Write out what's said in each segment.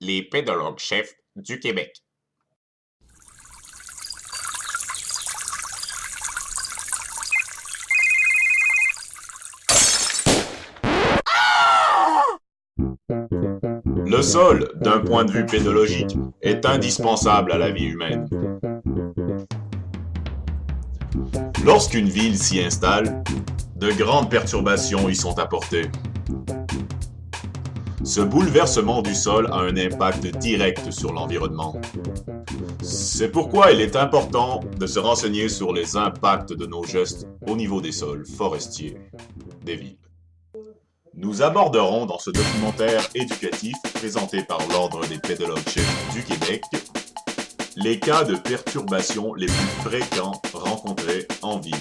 Les pédologues-chefs du Québec. Le sol, d'un point de vue pédologique, est indispensable à la vie humaine. Lorsqu'une ville s'y installe, de grandes perturbations y sont apportées. Ce bouleversement du sol a un impact direct sur l'environnement. C'est pourquoi il est important de se renseigner sur les impacts de nos gestes au niveau des sols forestiers des villes. Nous aborderons dans ce documentaire éducatif présenté par l'Ordre des pédologues-chefs du Québec les cas de perturbations les plus fréquents rencontrés en ville.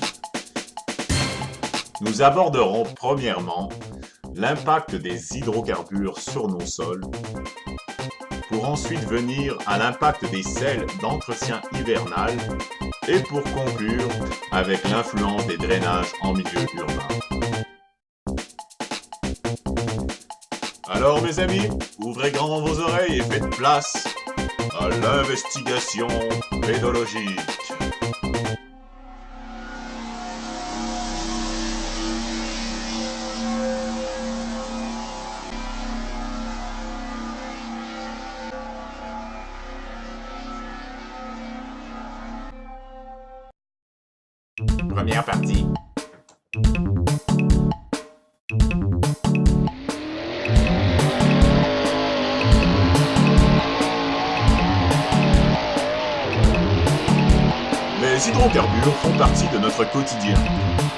Nous aborderons premièrement l'impact des hydrocarbures sur nos sols, pour ensuite venir à l'impact des sels d'entretien hivernal et pour conclure avec l'influence des drainages en milieu urbain. Alors mes amis, ouvrez grand vos oreilles et faites place à l'investigation pédologique. Première partie. Les hydrocarbures font partie de notre quotidien.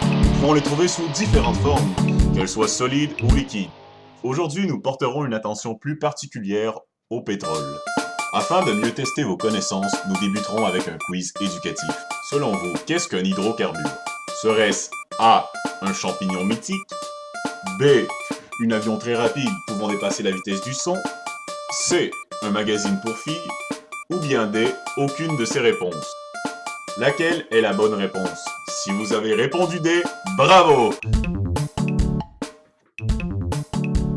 Nous pouvons les trouver sous différentes formes, qu'elles soient solides ou liquides. Aujourd'hui, nous porterons une attention plus particulière au pétrole. Afin de mieux tester vos connaissances, nous débuterons avec un quiz éducatif. Selon vous, qu'est-ce qu'un hydrocarbure? Serait-ce A. Un champignon mythique, B. Un avion très rapide pouvant dépasser la vitesse du son, C. Un magazine pour filles, ou bien D. Aucune de ces réponses? Laquelle est la bonne réponse? Si vous avez répondu D, bravo!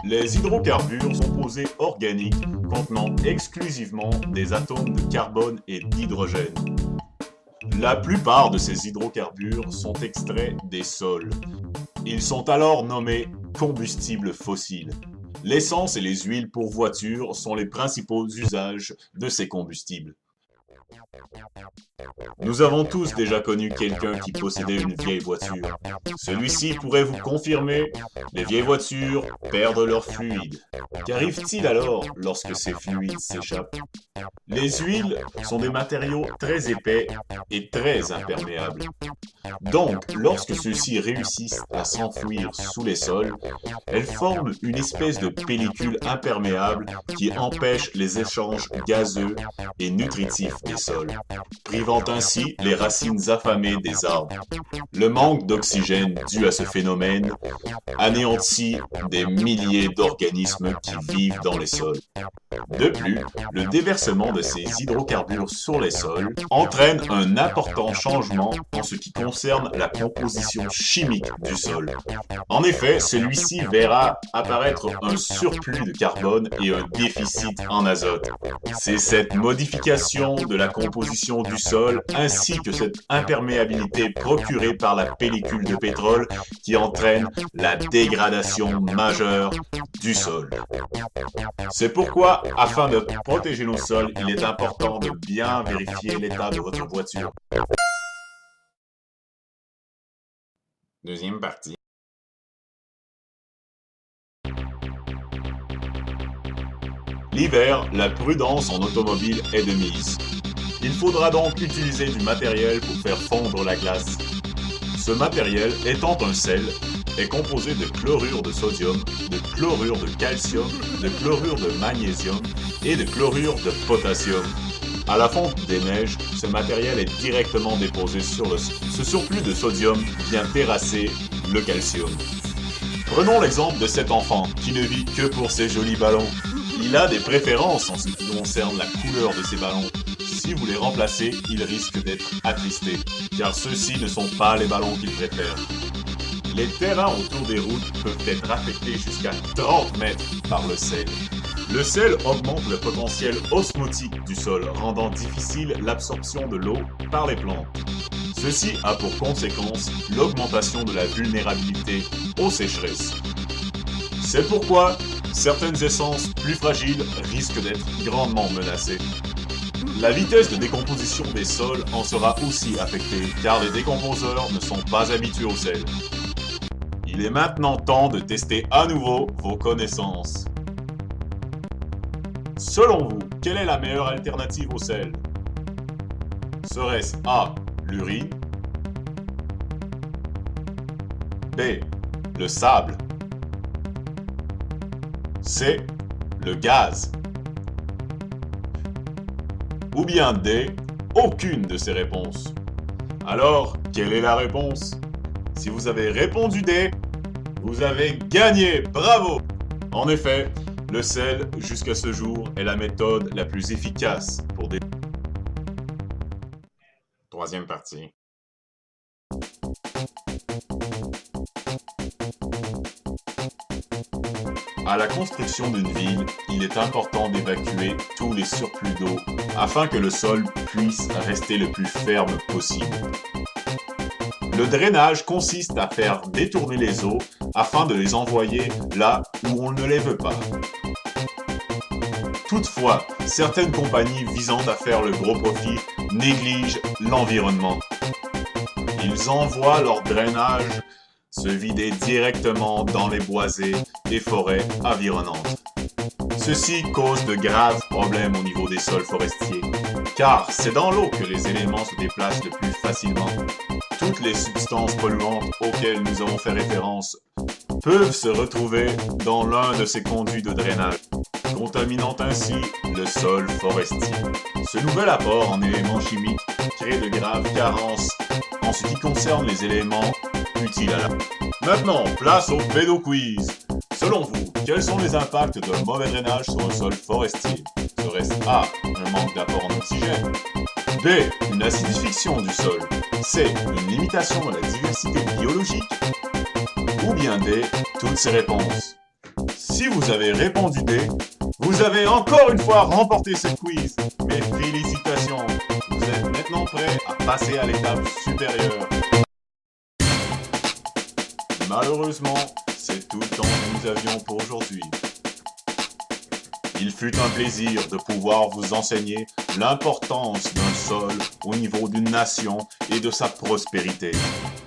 Les hydrocarbures sont composés organiques contenant exclusivement des atomes de carbone et d'hydrogène. La plupart de ces hydrocarbures sont extraits des sols. Ils sont alors nommés combustibles fossiles. L'essence et les huiles pour voitures sont les principaux usages de ces combustibles. Nous avons tous déjà connu quelqu'un qui possédait une vieille voiture. Celui-ci pourrait vous confirmer, les vieilles voitures perdent leur fluide. Qu'arrive-t-il alors lorsque ces fluides s'échappent? Les huiles sont des matériaux très épais et très imperméables. Donc, lorsque ceux-ci réussissent à s'enfouir sous les sols, elles forment une espèce de pellicule imperméable qui empêche les échanges gazeux et nutritifs des sols, privant ainsi les racines affamées des arbres. Le manque d'oxygène dû à ce phénomène anéantit des milliers d'organismes qui vivent dans les sols. De plus, le déversement de ces hydrocarbures sur les sols entraîne un important changement en ce qui concerne la composition chimique du sol. En effet, celui-ci verra apparaître un surplus de carbone et un déficit en azote. C'est cette modification de la composition du sol ainsi que cette imperméabilité procurée par la pellicule de pétrole qui entraîne la dégradation majeure du sol. C'est pourquoi, afin de protéger nos sols, il est important de bien vérifier l'état de votre voiture. Deuxième partie. L'hiver, la prudence en automobile est de mise. Il faudra donc utiliser du matériel pour faire fondre la glace. Ce matériel, étant un sel, est composé de chlorure de sodium, de chlorure de calcium, de chlorure de magnésium et de chlorure de potassium. À la fonte des neiges, ce matériel est directement déposé sur le sol. Ce surplus de sodium vient terrasser le calcium. Prenons l'exemple de cet enfant qui ne vit que pour ses jolis ballons. Il a des préférences en ce qui concerne la couleur de ses ballons. Si vous les remplacez, il risque d'être attristé, car ceux-ci ne sont pas les ballons qu'il préfère. Les terrains autour des routes peuvent être affectés jusqu'à 30 mètres par le sel. Le sel augmente le potentiel osmotique du sol, rendant difficile l'absorption de l'eau par les plantes. Ceci a pour conséquence l'augmentation de la vulnérabilité aux sécheresses. C'est pourquoi certaines essences plus fragiles risquent d'être grandement menacées. La vitesse de décomposition des sols en sera aussi affectée, car les décomposeurs ne sont pas habitués au sel. Il est maintenant temps de tester à nouveau vos connaissances. Selon vous, quelle est la meilleure alternative au sel? Serait-ce A, l'urine, B, le sable, C, le gaz, ou bien D, aucune de ces réponses? Alors, quelle est la réponse? Si vous avez répondu D, vous avez gagné, bravo! En effet, le sel, jusqu'à ce jour, est la méthode la plus efficace pour des... Troisième partie. À la construction d'une ville, il est important d'évacuer tous les surplus d'eau afin que le sol puisse rester le plus ferme possible. Le drainage consiste à faire détourner les eaux afin de les envoyer là où on ne les veut pas. Toutefois, certaines compagnies visant à faire le gros profit négligent l'environnement. Ils envoient leur drainage se vider directement dans les boisés et forêts environnantes. Ceci cause de graves problèmes au niveau des sols forestiers, car c'est dans l'eau que les éléments se déplacent le plus facilement. Toutes les substances polluantes auxquelles nous avons fait référence peuvent se retrouver dans l'un de ces conduits de drainage, contaminant ainsi le sol forestier. Ce nouvel apport en éléments chimiques crée de graves carences en ce qui concerne les éléments utiles à la... Maintenant, place au pédo-quiz. Selon vous, quels sont les impacts d'un mauvais drainage sur un sol forestier? Serait-ce A, un manque d'apport en oxygène, B, une acidification du sol, C, une limitation de la diversité biologique, ou bien D, toutes ces réponses? Si vous avez répondu D, vous avez encore une fois remporté ce quiz. Mes félicitations, vous êtes maintenant prêts à passer à l'étape supérieure. Malheureusement, c'est tout le temps que nous avions pour aujourd'hui. Il fut un plaisir de pouvoir vous enseigner l'importance d'un sol au niveau d'une nation et de sa prospérité.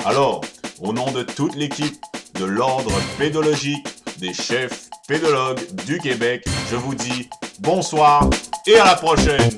Alors, au nom de toute l'équipe de l'ordre pédologique des chefs pédologues du Québec, je vous dis bonsoir et à la prochaine!